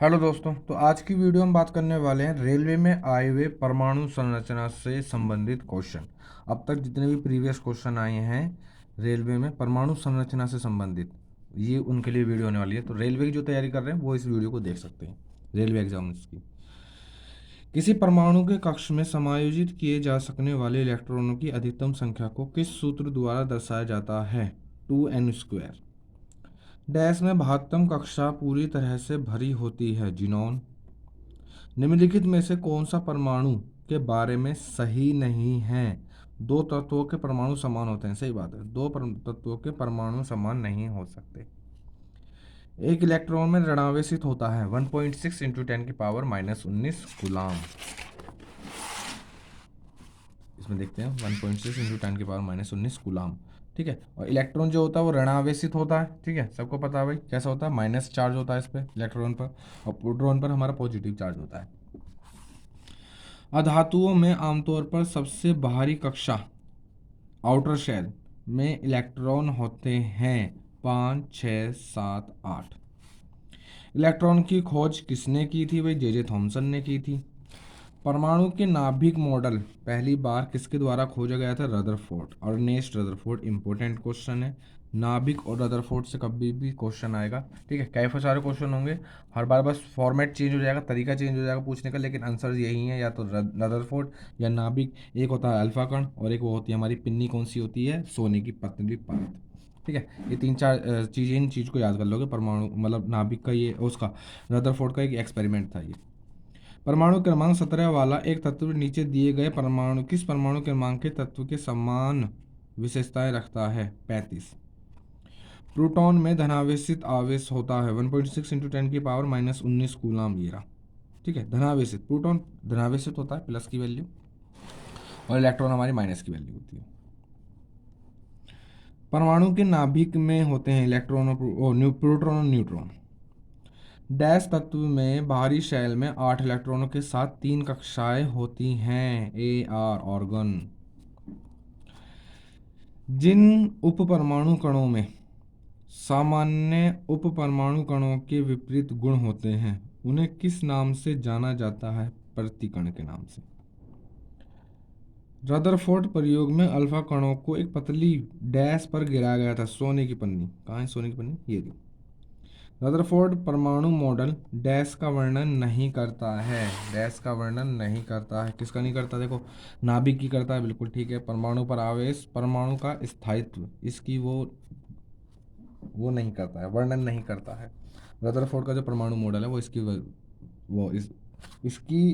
Hello दोस्तों, तो आज की वीडियो हम बात करने वाले हैं रेलवे में आए हुए परमाणु संरचना से संबंधित क्वेश्चन। अब तक जितने भी प्रीवियस क्वेश्चन आए हैं रेलवे में परमाणु संरचना से संबंधित, ये उनके लिए वीडियो होने वाली है। तो रेलवे की जो तैयारी कर रहे हैं वो इस वीडियो को देख सकते हैं, रेलवे एग्जाम्स की। किसी परमाणु के कक्ष में समायोजित किए जा सकने वाले इलेक्ट्रॉनों की अधिकतम संख्या को किस सूत्र द्वारा दर्शाया जाता है? 2n²। डैश में महत्तम कक्षा पूरी तरह से भरी होती है, जिनॉन। निम्नलिखित में से कौन सा परमाणु के बारे में सही नहीं है? दो तत्वों के परमाणु समान होते हैं, सही बात है। दो तत्वों के परमाणु समान नहीं हो सकते। एक इलेक्ट्रॉन में ऋणावेशित होता है 1.6 इंटू 10⁻⁻19 कूलाम। इसमें देखते हैं 1.6 इंटू 10⁻⁻19 कूलाम। ठीक है। और इलेक्ट्रॉन जो होता है वो ऋणावेशित होता है। ठीक है, सबको पता है भाई कैसा होता है, माइनस चार्ज होता है इस पर इलेक्ट्रॉन पर, और प्रोटॉन पर हमारा पॉजिटिव चार्ज होता है। अधातुओं में आमतौर पर सबसे बाहरी कक्षा आउटर शेल में इलेक्ट्रॉन होते हैं 5, 6, 7, 8। इलेक्ट्रॉन की खोज किसने की थी भाई? जे थॉमसन ने की थी। परमाणु के नाभिक मॉडल पहली बार किसके द्वारा खोजा गया था? Rutherford, Ernest Rutherford. Important question है, नाभिक और रदरफोर्ड से कभी भी क्वेश्चन आएगा। ठीक है, कई सारे क्वेश्चन होंगे हर बार, बस फॉर्मेट चेंज हो जाएगा, तरीका चेंज हो जाएगा पूछने का, लेकिन आंसर यही है, या तो रदरफोर्ड या नाभिक। एक होता है अल्फा कण और एक वो होती है हमारी पिन्नी, कौन सी होती है? सोने की पतली परत। ठीक है, ये तीन चार चीज़ें, इन चीज़ को याद कर लोगे। परमाणु मतलब नाभिक का, ये उसका रदरफोर्ड का एक एक्सपेरिमेंट था ये। परमाणु क्रमांक 17 वाला एक तत्व नीचे दिए गए परमाणु किस परमाणु क्रमांक के तत्व के समान विशेषताएं रखता है? 35। प्रोटॉन में धनावेशित आवेश होता है 1.6 इंटू 10⁻⁻19 कूलाम। ये रहा। ठीक है, धनावेशित प्रोटॉन धनावेशित होता है, प्लस की वैल्यू, और इलेक्ट्रॉन हमारी माइनस की वैल्यू होती है। परमाणु के नाभिक में होते हैं इलेक्ट्रॉन प्रोटॉन और न्यूट्रॉन। डैश तत्व में बाहरी शेल में 8 इलेक्ट्रॉनों के साथ 3 कक्षाएं होती हैं, ए आर ऑर्गन। जिन उप परमाणु कणों में सामान्य उप परमाणु कणों के विपरीत गुण होते हैं उन्हें किस नाम से जाना जाता है? प्रतिकण के नाम से। रदरफोर्ड प्रयोग में अल्फा कणों को एक पतली डैश पर गिराया गया था, सोने की पन्नी। कहाँ है सोने की पन्नी? ये थी। रदरफोर्ड परमाणु मॉडल डैश का वर्णन नहीं करता है, डैश का वर्णन नहीं करता है। किसका नहीं करता? देखो, नाभिक की करता है, बिल्कुल ठीक है। परमाणु पर आवेश, परमाणु का स्थायित्व, इसकी वो नहीं करता है, वर्णन नहीं करता है। रदरफोर्ड का जो परमाणु मॉडल है वो इसकी वो इस इसकी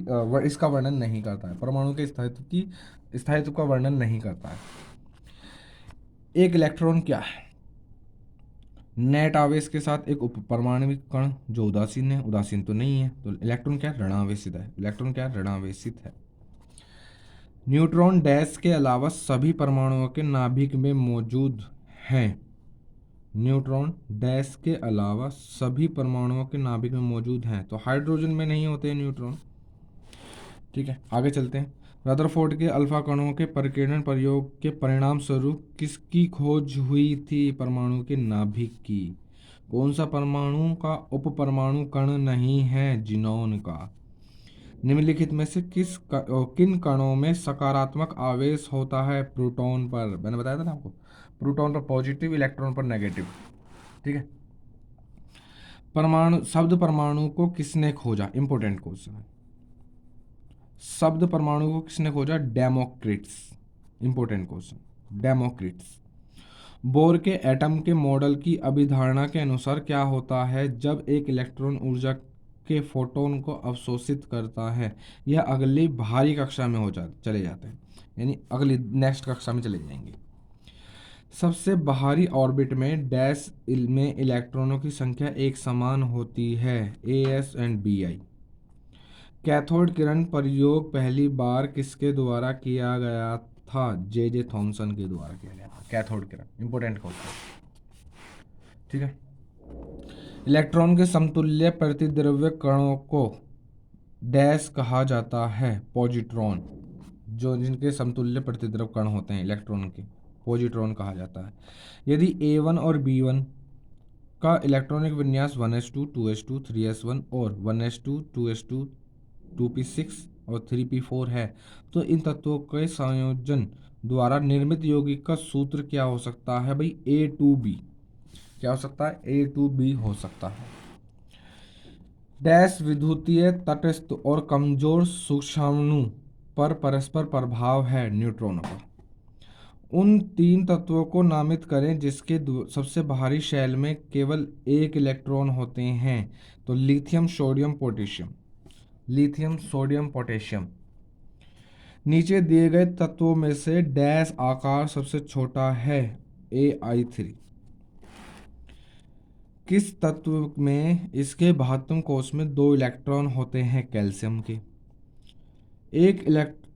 इसका वर्णन नहीं करता है, परमाणु के स्थायित्व का वर्णन नहीं करता है। एक इलेक्ट्रॉन क्या है? नेट आवेश के साथ एक उप परमाणविक कण जो उदासीन है, उदासीन तो नहीं है, तो इलेक्ट्रॉन क्या? ऋणावेशित है। इलेक्ट्रॉन क्या? ऋणावेशित है। न्यूट्रॉन डैश के अलावा सभी परमाणुओं के नाभिक में मौजूद हैं। न्यूट्रॉन डैश के अलावा सभी परमाणुओं के नाभिक में मौजूद हैं, तो हाइड्रोजन में नहीं होते हैं न्यूट्रॉन। ठीक है, आगे चलते हैं। रदरफोर्ड के अल्फा कणों के परिकिरण प्रयोग के परिणाम स्वरूप किसकी खोज हुई थी? परमाणु के नाभिक की। कौन सा परमाणु का उप परमाणु कण नहीं है? जिनॉन का। निम्नलिखित में से किन कणों में सकारात्मक आवेश होता है? प्रोटॉन पर। मैंने बताया था ना आपको, प्रोटॉन पर पॉजिटिव, इलेक्ट्रॉन पर नेगेटिव। ठीक है। शब्द परमाणु को किसने खोजा? इंपॉर्टेंट क्वेश्चन है। शब्द परमाणु को किसने खोजा? Democritus. Important question, Democritus. Bohr के एटम के मॉडल की अभिधारणा के अनुसार क्या होता है जब एक इलेक्ट्रॉन ऊर्जा के फोटोन को अवशोषित करता है? यह अगली भारी कक्षा में चले जाते हैं, यानी अगली नेक्स्ट कक्षा में चले जाएंगे। सबसे बाहरी ऑर्बिट में डैश में इलेक्ट्रॉनों की संख्या एक समान होती है, AS एंड BI। कैथोड किरण प्रयोग पहली बार किसके द्वारा किया गया था? जे थॉमसन के द्वारा किया गया था, कैथोड किरण। Important question. ठीक है। इलेक्ट्रॉन के समतुल्य प्रतिद्रव्य कणों को डैश कहा जाता है? पॉजिट्रॉन। जो जिनके समतुल्य प्रतिद्रव्य कण होते हैं इलेक्ट्रॉन के, पॉजिट्रॉन कहा जाता है। यदि A1 और B1 का इलेक्ट्रॉनिक विन्यास 1s2 2s2 3s1 और 1s2 2s2 2p6 और 3p4 है, तो इन तत्वों के संयोजन द्वारा निर्मित यौगिक का सूत्र क्या हो सकता है भाई? A2B। क्या हो सकता है? A2B हो सकता है। डैश विद्युतीय तटस्थ और कमजोर सूक्ष्माणु पर परस्पर प्रभाव है न्यूट्रॉनों का। उन तीन तत्वों को नामित करें जिसके सबसे बाहरी शेल में केवल एक इलेक्ट्रॉन होते हैं। तो lithium, sodium, potassium. Lithium, sodium, potassium. नीचे दिए गए तत्वों में से डैश आकार सबसे छोटा है? Ai3। किस तत्व में इसके 72 कोष में 2 इलेक्ट्रॉन होते हैं? कैल्शियम के। एक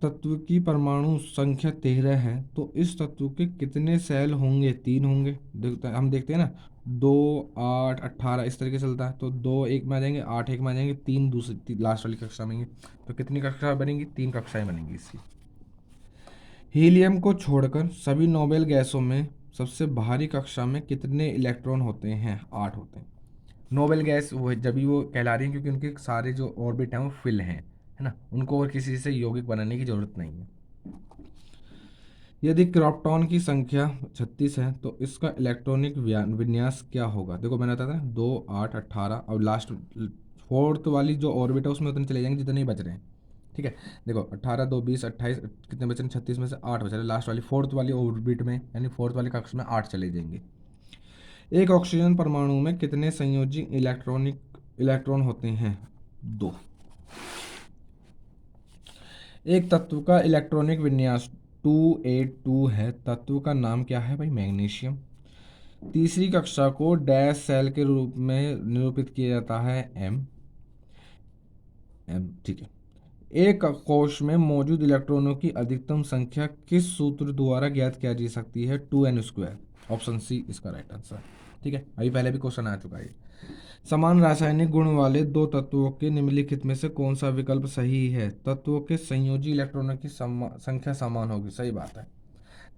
तत्व की परमाणु संख्या 13 है, तो इस तत्व के कितने सेल होंगे? 3 होंगे। हम देखते हैं ना, 2, 8, 18 इस तरीके से चलता है। तो 2 एक में आ जाएंगे, 8 एक में आ जाएंगे, 3 दूसरी लास्ट वाली कक्षा में आएंगे। तो कितनी कक्षा बनेंगी? 3 कक्षाएं बनेंगी इसकी। हीलियम को छोड़कर सभी नोबेल गैसों में सबसे बाहरी कक्षा में कितने इलेक्ट्रॉन होते हैं? 8 होते हैं। नोबेल गैस वो जब भी वो कहला रही है क्योंकि उनके सारे जो ऑर्बिट हैं वो फिल हैं, है ना, उनको और किसी से यौगिक बनाने की जरूरत नहीं है। यदि क्रिप्टॉन की संख्या 36 है तो इसका इलेक्ट्रॉनिक विन्यास क्या होगा? देखो मैंने बताया था 2, 8, 18 और लास्ट फोर्थ वाली जो ऑर्बिट है उसमें उतने चले जाएंगे जितने ही बच रहे हैं। ठीक है, देखो 18, 2, 20, 28 कितने बचे? 36 में से 8 बच रहे, लास्ट वाली फोर्थ वाली ऑर्बिट में यानी फोर्थ वाली कक्षा में 8 चले जाएंगे। एक ऑक्सीजन परमाणु में कितने संयोजी इलेक्ट्रॉन होते हैं? 2। एक तत्व का इलेक्ट्रॉनिक विन्यास 282 है, तत्व का नाम क्या है भाई? मैग्नीशियम। तीसरी कक्षा को डैश सेल के रूप में निरूपित किया जाता है? एम। ठीक है। एक कोश में मौजूद इलेक्ट्रॉनों की अधिकतम संख्या किस सूत्र द्वारा ज्ञात किया जा सकती है? 2n²। ऑप्शन सी इसका राइट आंसर। ठीक है, अभी पहले भी क्वेश्चन आ चुका है। समान रासायनिक गुण वाले दो तत्वों के निम्नलिखित में से कौन सा विकल्प सही है? तत्वों के संयोजी इलेक्ट्रॉनों की संख्या समान होगी। सही बात है,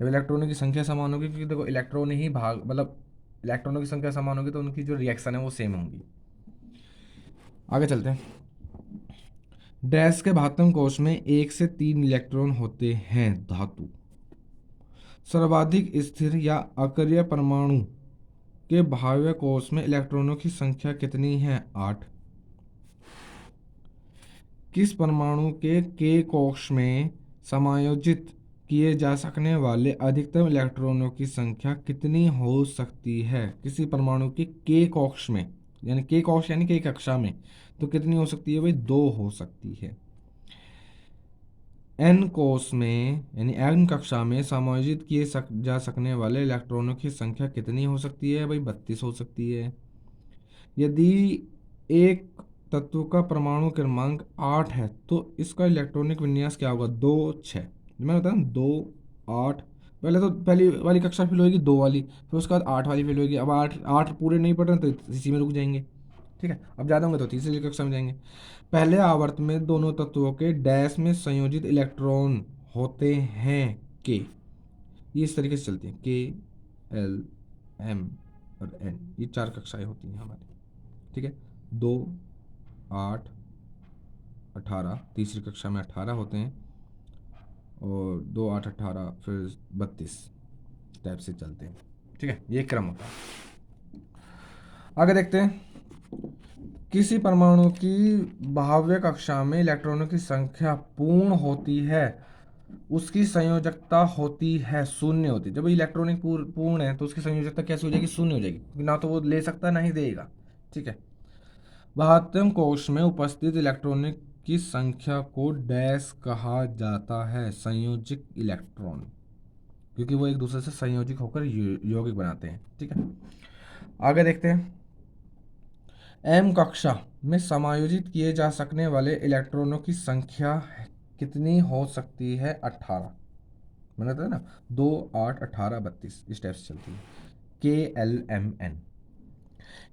जब इलेक्ट्रॉनों की संख्या समान होगी, क्योंकि देखो इलेक्ट्रॉन ही भाग मतलब इलेक्ट्रॉनों की संख्या समान होगी तो उनकी जो रिएक्शन है वो सेम होंगी। आगे चलते हैं। डैश के 72 कोष में 1 से 3 इलेक्ट्रॉन होते हैं। धातु। सर्वाधिक स्थिर या अक्रिय परमाणु के बाह्य कोष में इलेक्ट्रॉनों की संख्या कितनी है? 8। किस परमाणु के कोष में समायोजित किए जा सकने वाले अधिकतम इलेक्ट्रॉनों की संख्या कितनी हो सकती है? किसी परमाणु के कोष में, यानी के कोष यानी के कक्षा में, तो कितनी हो सकती है भाई? 2 हो सकती है। एन कोष में यानी एन कक्षा में समायोजित किए जा सकने वाले इलेक्ट्रॉनों की संख्या कितनी हो सकती है भाई? 32 हो सकती है। यदि एक तत्व का परमाणु क्रमांक 8 है तो इसका इलेक्ट्रॉनिक विन्यास क्या होगा? 2, 6। मैंने बताया 2, 8। पहले तो पहली वाली कक्षा फिल होगी 2 वाली, फिर उसके बाद 8 वाली फिल होगी। अब 8 पूरे नहीं पढ़ रहे तो इसी में रुक जाएंगे। ठीक है, अब ज़्यादा होंगे तो तीसरी कक्षा में जाएंगे। पहले आवर्त में दोनों तत्वों के डैश में संयोजित इलेक्ट्रॉन होते हैं के। ये इस तरीके से चलती हैं, के, एल, एम और एन। ये 4 कक्षाएं होती हैं हमारी। ठीक है, 2, 8, 18, तीसरी कक्षा में 18 होते हैं और 2, 8, 18 फिर 32 टाइप से चलते हैं। ठीक है, ये क्रम होता है। आगे देखते हैं। किसी परमाणु की बाह्य कक्षा में इलेक्ट्रॉनों की संख्या पूर्ण होती है, उसकी संयोजकता होती है शून्य होती है। जब इलेक्ट्रॉनिक पूर्ण है तो उसकी संयोजकता कैसे हो जाएगी? शून्य हो जाएगी, क्योंकि ना तो वो ले सकता है ना ही देगा। ठीक है, 72 कोश में उपस्थित इलेक्ट्रॉनिक की संख्या को डैश कहा जाता है? संयोजिक इलेक्ट्रॉन, क्योंकि वो एक दूसरे से संयोजिक होकर यौगिक बनाते हैं। ठीक है, आगे देखते हैं। एम कक्षा में समायोजित किए जा सकने वाले इलेक्ट्रॉनों की संख्या कितनी हो सकती है? 18। मैंने बताया ना, 2, 8, 18, 32 इस टाइप से चलती है। KLMN।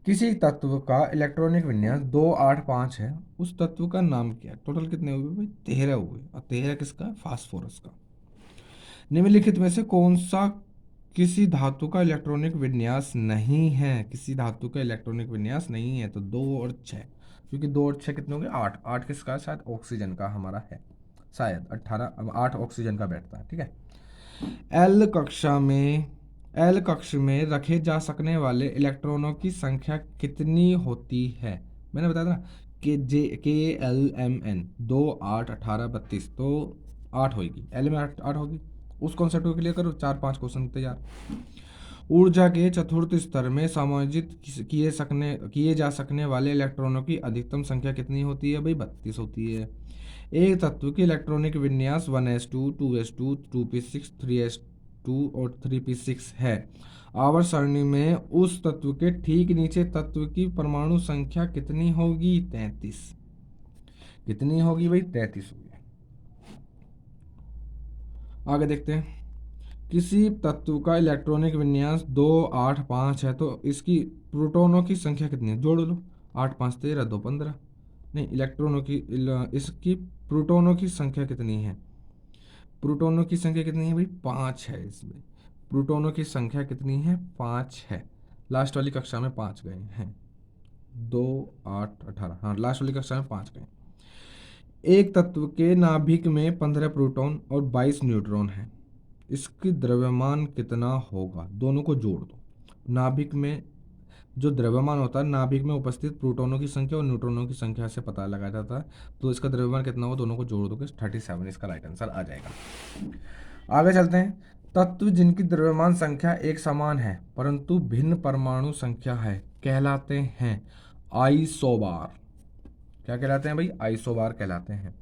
किसी तत्व का इलेक्ट्रॉनिक विन्यास 2, 8, 5 है, उस तत्व का नाम क्या है? टोटल कितने हुए भाई? 13 हुए। और 13 किसका? फास्फोरस का। निम्नलिखित में से कौन सा किसी धातु का इलेक्ट्रॉनिक विन्यास नहीं है, किसी धातु का इलेक्ट्रॉनिक विन्यास नहीं है, तो 2 और 6, क्योंकि 2 और 6 कितने हो गए 8, 8 किसका है? शायद ऑक्सीजन का हमारा है, शायद 18, अब 8 ऑक्सीजन का बैठता है, ठीक है। एल कक्ष में रखे जा सकने वाले इलेक्ट्रॉनों की संख्या कितनी होती है? मैंने बताया था ना कि KLMN 2 8 18 32, तो 8 होगी, एल में 8 होगी। उस कॉन्सेप्ट को क्लियर करो, 4-5 क्वेश्चन तैयार। ऊर्जा के चतुर्थ स्तर में समायोजित किए जा सकने वाले इलेक्ट्रॉनों की अधिकतम संख्या कितनी होती है भाई? 32 होती है। एक तत्व की इलेक्ट्रॉनिक विन्यास 1s2 2s2 2p6 3s2 और 3p6 है। आवर्त सारणी में उस तत्व के ठीक नीचे तत्व की परमाणु संख्या कितनी होगी? 33। कितनी होगी भाई? 33 होगी। आगे देखते हैं। किसी तत्व का इलेक्ट्रॉनिक विन्यास 2 8 5 है, तो इसकी प्रोटॉनों की संख्या कितनी है? जोड़ लो, 8 5 13 2 15। नहीं, इसकी प्रोटॉनों की संख्या कितनी है? प्रोटॉनों की संख्या कितनी है भाई? 5 है। इसमें प्रोटॉनों की संख्या कितनी है? 5 है। लास्ट वाली कक्षा में 5 गए हैं, 2 8 18, हाँ लास्ट वाली कक्षा में 5 गए। एक तत्व के नाभिक में 15 प्रोटॉन और 22 न्यूट्रॉन है, इसकी द्रव्यमान कितना होगा? दोनों को जोड़ दो। नाभिक में जो द्रव्यमान होता है, नाभिक में उपस्थित प्रोटॉनों की संख्या और न्यूट्रॉनों की संख्या से पता लगाया जाता है, तो इसका द्रव्यमान कितना होगा? दोनों को जोड़ दोगे 37, इसका राइट आंसर आ जाएगा। आगे चलते हैं। तत्व जिनकी द्रव्यमान संख्या एक समान है परंतु भिन्न परमाणु संख्या है कहलाते हैं आइसोबार। क्या कहलाते हैं भाई? आइसोबार कहलाते हैं।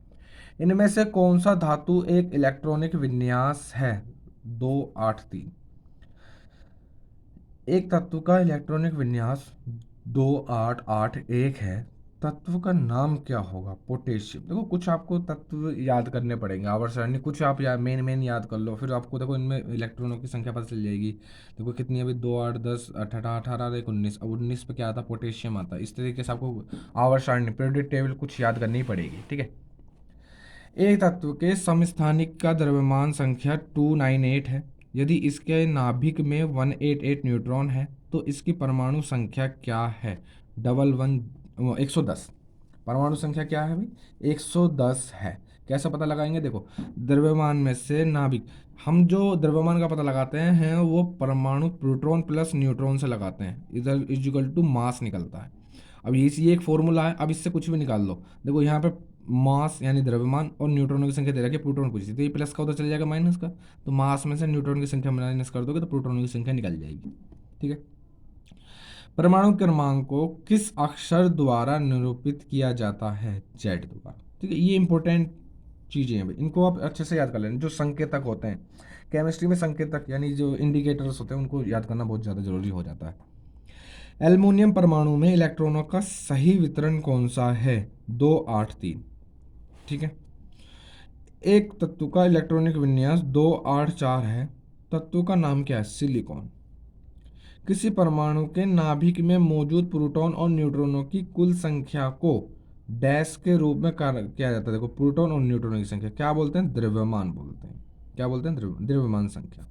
इनमें से कौन सा धातु एक इलेक्ट्रॉनिक विन्यास है? 2 8 3। एक तत्व का इलेक्ट्रॉनिक विन्यास 2 8 8 1 है, तत्व का नाम क्या होगा? पोटेशियम। देखो कुछ आपको तत्व याद करने पड़ेंगे, आवर्त सारणी कुछ आप मेन याद कर लो, फिर आपको देखो इनमें इलेक्ट्रॉनों की संख्या पता चल जाएगी। देखो कितनी है अभी? 2 8 10 18 18 1 19, अब 19 पे क्या आता? पोटेशियम आता है। इस तरीके से आपको आवर्त सारणी पीरियोडिक टेबल कुछ याद करनी पड़ेगी, ठीक है। एक तत्व के समस्थानिक का द्रव्यमान संख्या 298 है। यदि इसके नाभिक में 188 न्यूट्रॉन है तो इसकी परमाणु संख्या क्या है? 110। परमाणु संख्या क्या है भाई? 110 है। कैसे पता लगाएंगे? देखो द्रव्यमान में से नाभिक, हम जो द्रव्यमान का पता लगाते हैं वो परमाणु प्रोटॉन प्लस न्यूट्रॉन से लगाते हैं, इधर इक्वल टू मास निकलता है। अब ये एक फॉर्मूला है, अब इससे कुछ भी निकाल लो। देखो यहाँ पे मास यानी द्रव्यमान और न्यूट्रॉनों की संख्या दे रखी है, प्रोटॉन पूछी, तो ये प्लस का उधर चले जाएगा माइनस का, तो मास में से न्यूट्रॉन की संख्या माइनस कर दोगे तो प्रोटॉनों की संख्या निकल जाएगी, ठीक है। परमाणु क्रमांक को किस अक्षर द्वारा निरूपित किया जाता है? जेड द्वारा, ठीक है। ये इंपॉर्टेंट चीजें हैं भाई, इनको आप अच्छे से याद कर लेना। जो संकेतक होते हैं केमिस्ट्री में, संकेतक यानी जो इंडिकेटर्स होते हैं, उनको याद करना बहुत ज़्यादा जरूरी हो जाता है। एल्युमिनियम परमाणु में इलेक्ट्रॉनों का सही वितरण कौन सा है? 2 8 3, ठीक है। एक तत्व का इलेक्ट्रॉनिक विन्यास 2 8 4 है, तत्व का नाम क्या है? सिलिकॉन। किसी परमाणु के नाभिक में मौजूद प्रोटॉन और न्यूट्रॉनों की कुल संख्या को डैश के रूप में किया जाता है। देखो प्रोटॉन और न्यूट्रॉनों की संख्या क्या बोलते हैं? द्रव्यमान बोलते हैं। क्या बोलते हैं? द्रव्यमान संख्या।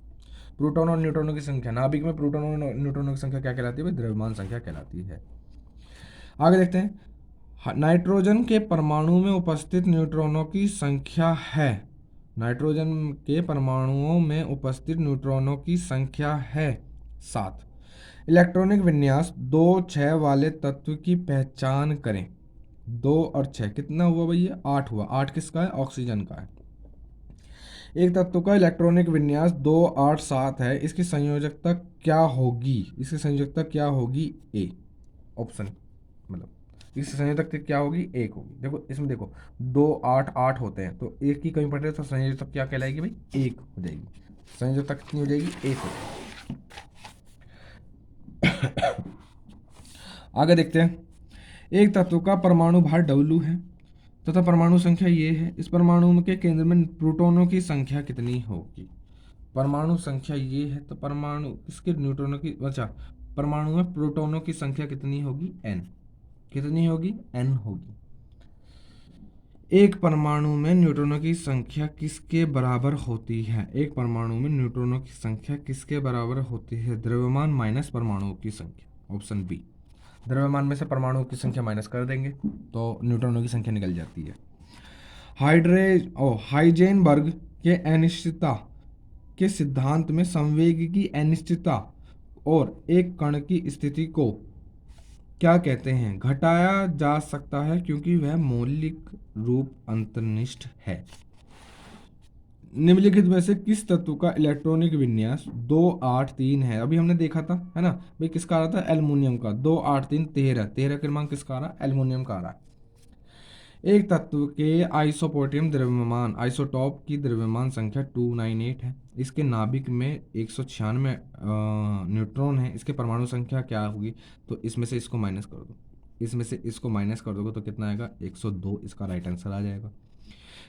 प्रोटॉन और न्यूट्रॉनों की संख्या, नाभिक में प्रोटॉन और न्यूट्रॉनों की संख्या क्या कहलाती है भाई? द्रव्यमान संख्या कहलाती है। आगे देखते हैं। नाइट्रोजन के परमाणु में उपस्थित न्यूट्रॉनों की संख्या है, नाइट्रोजन के परमाणुओं में उपस्थित न्यूट्रॉनों की संख्या है 7। इलेक्ट्रॉनिक विन्यास 2 6 वाले तत्व की पहचान करें। 2 और 6 कितना हुआ भैया? 8 हुआ। 8 किसका है? ऑक्सीजन का है। एक तत्व का इलेक्ट्रॉनिक विन्यास 2 8 7 है, इसकी संयोजकता क्या होगी? इसकी संयोजकता क्या होगी? ए ऑप्शन, मतलब इसकी संयोजकता क्या होगी? 1 होगी। देखो इसमें देखो 2 8 8 होते हैं, तो 1 की कमी पड़ रही है, तो संयोजकता क्या कहलाएगी भाई? 1 हो जाएगी। संयोजकता कितनी हो जाएगी? 1 हो जाएगी। आगे देखते हैं। एक तत्व का परमाणु भार W है तथा परमाणु संख्या ये है, इस परमाणु के केंद्र में प्रोटॉनों की संख्या कितनी होगी? परमाणु संख्या ये है, तो परमाणु इसके न्यूट्रॉनों की, अच्छा परमाणु में प्रोटॉनों की संख्या कितनी होगी? n। कितनी होगी? n होगी। एक परमाणु में न्यूट्रॉनों की संख्या किसके बराबर होती है? एक परमाणु में न्यूट्रॉनों की संख्या किसके बराबर होती है? द्रव्यमान माइनस परमाणुओं की संख्या, ऑप्शन बी। द्रव्यमान में से परमाणुओं की संख्या माइनस कर देंगे तो न्यूट्रॉनों की संख्या निकल जाती है। हाइजेनबर्ग के अनिश्चितता के सिद्धांत में संवेग की अनिश्चितता और एक कण की स्थिति को क्या कहते हैं? घटाया जा सकता है क्योंकि वह मौलिक रूप अंतर्निष्ठ है। निम्नलिखित में से किस तत्व का इलेक्ट्रॉनिक विन्यास 283 है? अभी हमने देखा था, है ना भाई, किसका आ रहा था? एल्युमिनियम का। 283 13 क्रमांक किसका आ रहा है? एल्युमिनियम का आ रहा है। एक तत्व के आइसोटोपिक द्रव्यमान, आइसोटॉप की द्रव्यमान संख्या 298 है। इसके नाभिक में 196 न्यूट्रॉन है। इसके परमाणु संख्या क्या होगी? तो इसमें से इसको माइनस कर दो, इसमें से इसको माइनस कर दोगे तो कितना आएगा? 102। इसका राइट आंसर आ जाएगा।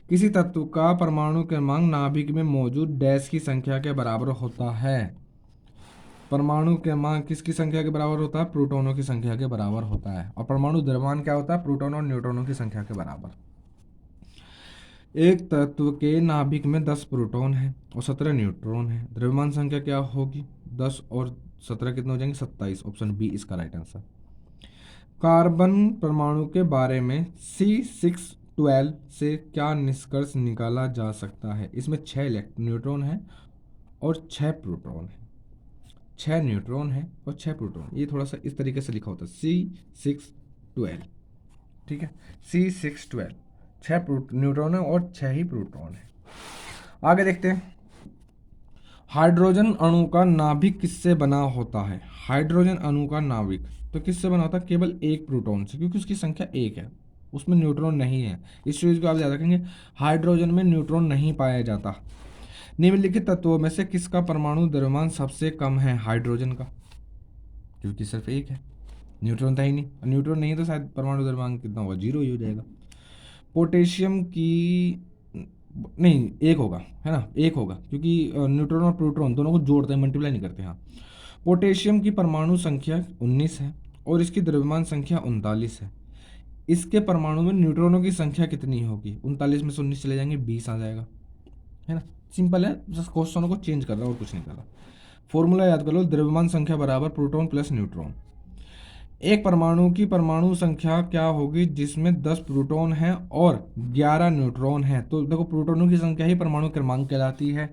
किसी तत्व का परमाणु क्रमांक नाभिक में मौजूद डैश की संख्या के बराबर होता है? परमाणु क्रमांक किसकी संख्या के बराबर होता है? प्रोटॉनों की संख्या के बराबर होता है। और परमाणु द्रव्यमान क्या होता है? प्रोटॉन और न्यूट्रॉनों की संख्या के बराबर। एक तत्व के नाभिक में 10 प्रोटॉन है और 17 न्यूट्रॉन है। द्रव्यमान संख्या क्या होगी? 10 और 17 कितने हो जाएंगे? 27। ऑप्शन बी इसका राइट आंसर। कार्बन परमाणु के बारे में C612 से क्या निष्कर्ष निकाला जा सकता है? इसमें 6 न्यूट्रॉन है और 6 प्रोटॉन है। 6 न्यूट्रॉन है और 6 प्रोटॉन। ये थोड़ा सा इस तरीके से लिखा होता है, C612। ठीक है, C612, 6 न्यूट्रॉन है और 6 ही प्रोटॉन है। आगे देखते हैं, हाइड्रोजन अणु का नाभिक किससे बना होता है? हाइड्रोजन अणु का नाभिक तो किससे बना होता है? केवल एक प्रोटॉन से, क्योंकि उसकी संख्या 1 है, उसमें न्यूट्रॉन नहीं है। इस चीज को आप याद रखेंगे, हाइड्रोजन में न्यूट्रॉन नहीं पाया जाता। निम्नलिखित तत्वों में से किसका परमाणु द्रव्यमान सबसे कम है? हाइड्रोजन का, क्योंकि सिर्फ एक है, न्यूट्रॉन था ही नहीं। न्यूट्रॉन नहीं है तो शायद परमाणु द्रव्यमान कितना होगा? 0 ही हो जाएगा। पोटेशियम की नहीं, एक होगा, है ना, एक होगा, क्योंकि न्यूट्रॉन और प्रोटॉन दोनों को जोड़ते हैं, मल्टीप्लाई नहीं करते। हाँ, पोटेशियम की परमाणु संख्या 19 है और इसकी द्रव्यमान संख्या 39 है। इसके परमाणु में न्यूट्रॉनों की संख्या कितनी होगी? 39 में से 19 चले जाएंगे, 20 आ जाएगा, है ना। सिंपल है, बस क्वेश्चनों को चेंज कर रहा है और कुछ नहीं कर रहा। फॉर्मूला याद कर लो, द्रव्यमान संख्या बराबर प्रोटॉन प्लस न्यूट्रॉन। एक परमाणु की परमाणु संख्या क्या होगी जिसमें 10 प्रोटॉन हैं और 11 न्यूट्रॉन हैं? तो देखो, प्रोटॉनों की संख्या ही परमाणु क्रमांक कहलाती है,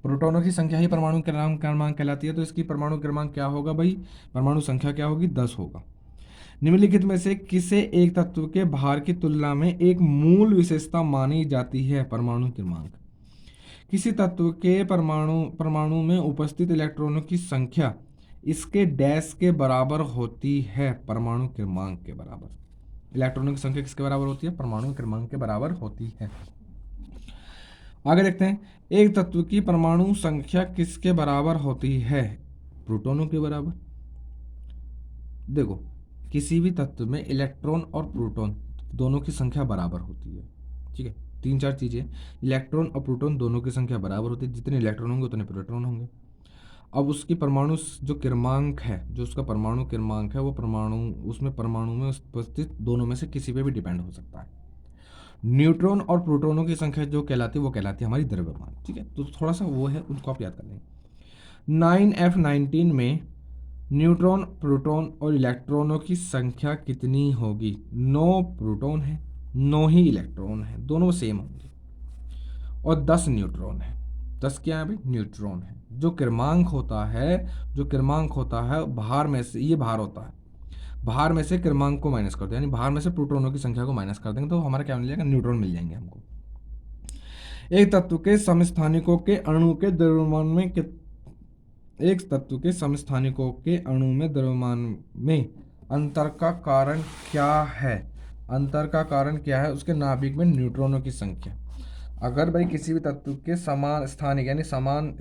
प्रोटॉनों की संख्या ही परमाणु क्रमांक कहलाती है। तो इसकी परमाणु क्रमांक क्या होगा भाई? परमाणु संख्या क्या होगी? 10 होगा। निम्नलिखित में से किसे एक तत्व के भार की तुलना में एक मूल विशेषता मानी जाती है? परमाणु क्रमांक। किसी तत्व के परमाणु में उपस्थित इलेक्ट्रॉनों की संख्या इसके डैश के बराबर होती है? परमाणु क्रमांक के बराबर। इलेक्ट्रॉनों की संख्या किसके बराबर होती है? परमाणु क्रमांक के बराबर होती है। आगे देखते हैं, एक तत्व की परमाणु संख्या किसके बराबर होती है? प्रोटॉनों के बराबर। देखो, किसी भी तत्व में इलेक्ट्रॉन और प्रोटॉन दोनों की संख्या बराबर होती है। ठीक है, 3-4 चीजें, इलेक्ट्रॉन और प्रोटॉन दोनों की संख्या बराबर होती है। जितने इलेक्ट्रॉन होंगे उतने प्रोटॉन होंगे। अब उसकी परमाणु जो क्रमांक है, जो उसका परमाणु क्रमांक है, वो उसमें परमाणु में उपस्थित दोनों में से किसी पे भी डिपेंड हो सकता है। न्यूट्रॉन और प्रोटॉनों की संख्या जो कहलाती है वो कहलाती है हमारी द्रव्यमान। ठीक है, तो थोड़ा सा वो है, उनको आप याद कर लेंगे। 9F19 में न्यूट्रॉन, प्रोटॉन और इलेक्ट्रॉनों की संख्या कितनी होगी? 9 प्रोटॉन है, 9 ही इलेक्ट्रॉन है, दोनों सेम होंगे, और 10 न्यूट्रॉन है। 10 क्या है भाई? न्यूट्रॉन है। जो क्रमांक होता है भार में से, ये भार होता है, भार में से क्रमांक को माइनस कर दो, यानी भार में से प्रोटॉनों की संख्या को माइनस कर देंगे तो हमारा क्या मिल जाएगा? न्यूट्रॉन मिल जाएंगे हमको। एक तत्व के समस्थानिकों के अणु के द्रव्यमान में एक तत्व के समस्थानिकों के अणु में द्रव्यमान में अंतर का कारण क्या है? अंतर का कारण क्या है? उसके नाभिक में न्यूट्रॉनों की संख्या। अगर भाई किसी भी तत्व के समान स्थानिक यानी समान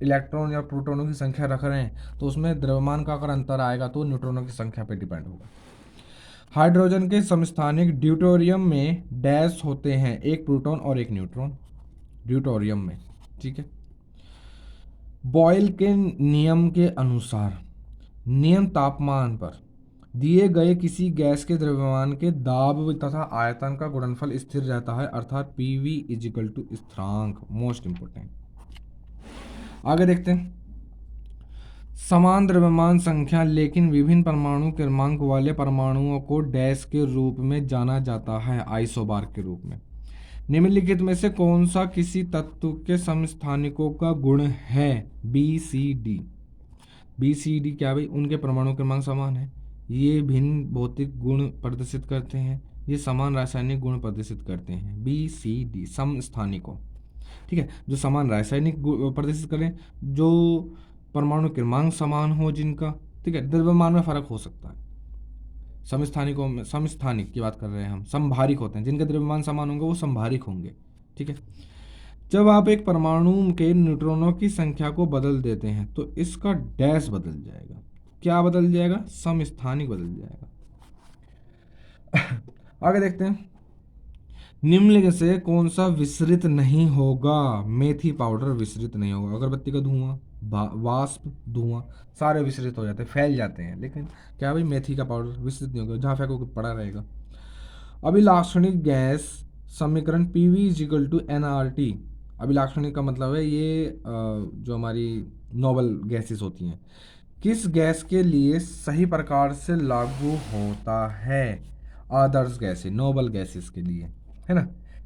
इलेक्ट्रॉन या प्रोटॉनों की संख्या रख रहे हैं तो उसमें द्रव्यमान का अगर अंतर आएगा तो न्यूट्रॉनों की संख्या पर डिपेंड होगा। हाइड्रोजन के समस्थानिक ड्यूटेरियम में डैश होते हैं, एक प्रोटॉन और एक न्यूट्रॉन, ड्यूटेरियम में। ठीक है, बॉयल के नियम के अनुसार नियम तापमान पर दिए गए किसी गैस के द्रव्यमान के दाब तथा आयतन का गुणनफल स्थिर रहता है, अर्थात पीवी इजिकल टू स्थिरांक। Most important. आगे देखते हैं। समान द्रव्यमान संख्या लेकिन विभिन्न परमाणु क्रमांक वाले परमाणुओं को डैश के रूप में जाना जाता है, आइसोबार के रूप में। निम्नलिखित में से कौन सा किसी तत्व के समस्थानिकों का गुण है? B C D. B C D क्या भाई? उनके परमाणु क्रमांक समान है, ये भिन्न भौतिक गुण प्रदर्शित करते हैं, ये समान रासायनिक गुण प्रदर्शित करते हैं। बी सी डी समस्थानिकों, ठीक है, जो समान रासायनिक प्रदर्शित करें, जो परमाणु क्रमांक समान हो जिनका, ठीक है, द्रव्यमान में फर्क हो सकता है। समस्थानिकों में, समस्थानिक की बात कर रहे हैं हम, समभारिक होते हैं, जिनके द्रव्यमान समान होंगे वो समभारिक होंगे, ठीक है। जब आप एक परमाणु के न्यूट्रॉनों की संख्या को बदल देते हैं तो इसका डैश बदल जाएगा। क्या बदल जाएगा? समस्थानिक बदल जाएगा। आगे देखते हैं। निम्नलिखित से कौन सा विसरित नहीं होगा? मेथी पाउडर विसरित नहीं होगा। अगरबत्ती का धुआं, वाष्प, धुआं, सारे विसरित हो जाते हैं, फैल जाते हैं, लेकिन क्या भाई? मेथी का पाउडर विसरित नहीं होगा, जहाँ फेंकोगे पड़ा रहेगा। अभिलाक्षणिक गैस समीकरण पीवी इजिकल टू एनआरटी। अभिलाक्षणिक का मतलब है ये जो हमारी नोबल गैसेस होती हैं, किस गैस के लिए सही प्रकार से लागू होता है? आदर्श गैसें, नोबल गैसेस के लिए, है ना।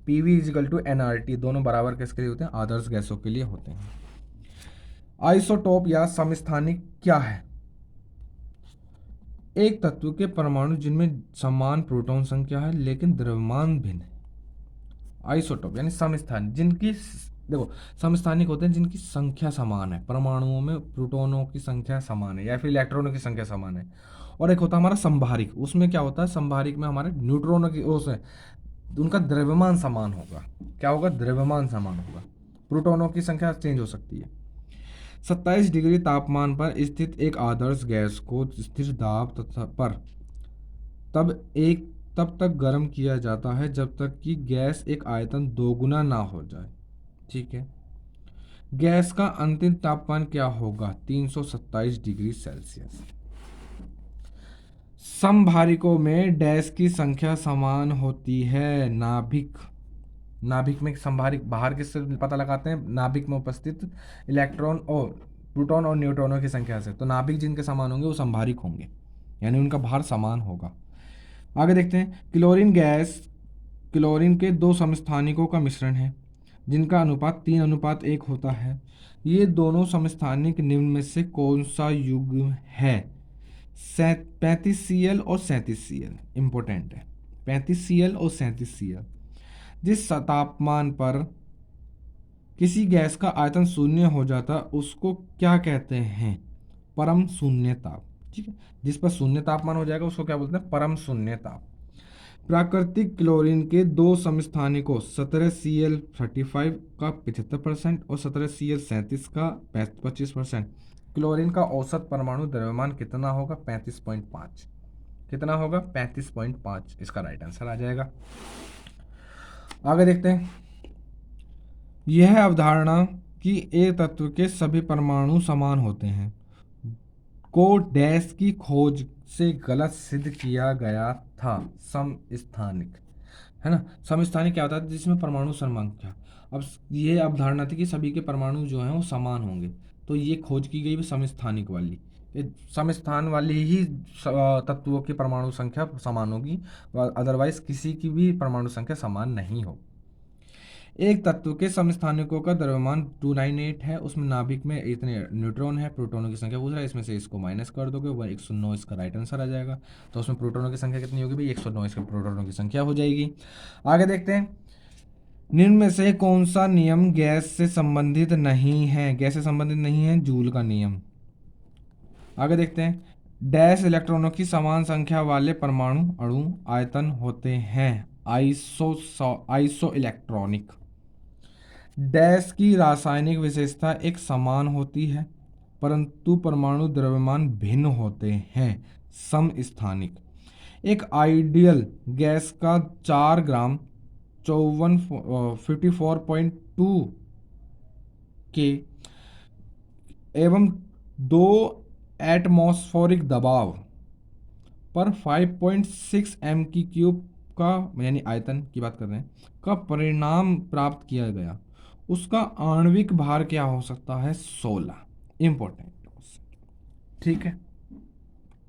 पीवी इजिकल टू एनआरटी दोनों बराबर किसके लिए होते हैं? आदर्श गैसों के लिए होते हैं। आइसोटोप या समस्थानिक क्या है? एक तत्व के परमाणु जिनमें समान प्रोटॉन संख्या है लेकिन द्रव्यमान भिन्न है। आइसोटोप यानी समस्थानिक, जिनकी, देखो, समस्थानिक होते हैं जिनकी संख्या समान है, परमाणुओं में प्रोटॉनों की संख्या समान है या फिर इलेक्ट्रॉनों की संख्या समान है। और एक होता है हमारा संभारिक, उसमें क्या होता है? संभारिक में हमारे न्यूट्रॉनों की ओर से उनका द्रव्यमान समान होगा। क्या होगा? द्रव्यमान समान होगा, प्रोटॉनों की संख्या चेंज हो सकती है। 27 डिग्री तापमान पर स्थित एक आदर्श गैस को स्थिर दाब पर तब तक गर्म किया जाता है जब तक कि गैस एक आयतन दोगुना ना हो जाए, ठीक है। गैस का अंतिम तापमान क्या होगा? 327 डिग्री सेल्सियस। समभारिकों में डैश की संख्या समान होती है। नाभिक में समभारिक बाहर किससे पता लगाते हैं? नाभिक में उपस्थित इलेक्ट्रॉन और प्रोटॉन और न्यूट्रॉनों की संख्या से। तो नाभिक जिनके समान होंगे वो समभारिक होंगे, यानी उनका भार समान होगा। आगे देखते हैं। क्लोरीन गैस क्लोरीन के दो समस्थानिकों का मिश्रण है जिनका अनुपात 3:1 होता है। ये दोनों समस्थानिक निम्न में से कौन सा युग्म है? 35Cl और 37Cl इंपॉर्टेंट है। 35Cl और 37Cl। जिस तापमान पर किसी गैस का आयतन शून्य हो जाता उसको क्या कहते हैं? परम शून्य ताप, ठीक है। जिस पर शून्य तापमान हो जाएगा उसको क्या बोलते हैं? परम शून्य ताप। प्राकृतिक क्लोरीन के दो समस्थानिकों 17Cl35 का 75% और 17Cl37 का 25%। क्लोरीन का औसत परमाणु द्रव्यमान कितना होगा? 35.5। कितना होगा? 35.5 इसका राइट आंसर आ जाएगा। आगे देखते हैं। यह अवधारणा कि एक तत्व के सभी परमाणु समान होते हैं को डैश की खोज से गलत सिद्ध किया गया था। समस्थानिक, है ना। समस्थानिक क्या होता है? जिसमें परमाणु संख्या, अब ये अवधारणा थी कि सभी के परमाणु जो हैं वो समान होंगे, तो ये खोज की गई समस्थानिक वाली। समस्थान वाली ही तत्वों की परमाणु संख्या समान होगी, अदरवाइज किसी की भी परमाणु संख्या समान नहीं हो। एक तत्व के समस्थानिकों का द्रव्यमान 298 है, उसमें नाभिक में इतने न्यूट्रॉन है, प्रोटॉनों की संख्या पूछ रहा है, इसमें से इसको माइनस कर दोगे, वह 109 इसका राइट आंसर आ जाएगा। तो उसमें प्रोटॉनों की संख्या कितनी होगी भाई? 109 इसके प्रोटॉनों की संख्या हो जाएगी। आगे देखते हैं। निम्न में से कौन सा नियम गैस से संबंधित नहीं है? गैस से संबंधित नहीं है, जूल का नियम। आगे देखते हैं। डैश इलेक्ट्रॉनों की समान संख्या वाले परमाणु अणु आयतन होते हैं आइसो इलेक्ट्रॉनिक। डैश की रासायनिक विशेषता एक समान होती है परंतु परमाणु द्रव्यमान भिन्न होते हैं समस्थानिक। एक आइडियल गैस का 4 ग्राम 54.2 के एवं 2 एटमॉस्फेरिक दबाव पर 5.6 एम की क्यूब का, यानी आयतन की बात कर रहे हैं, का परिणाम प्राप्त किया गया, उसका आणविक भार क्या हो सकता है? 16। इंपॉर्टेंट, ठीक है।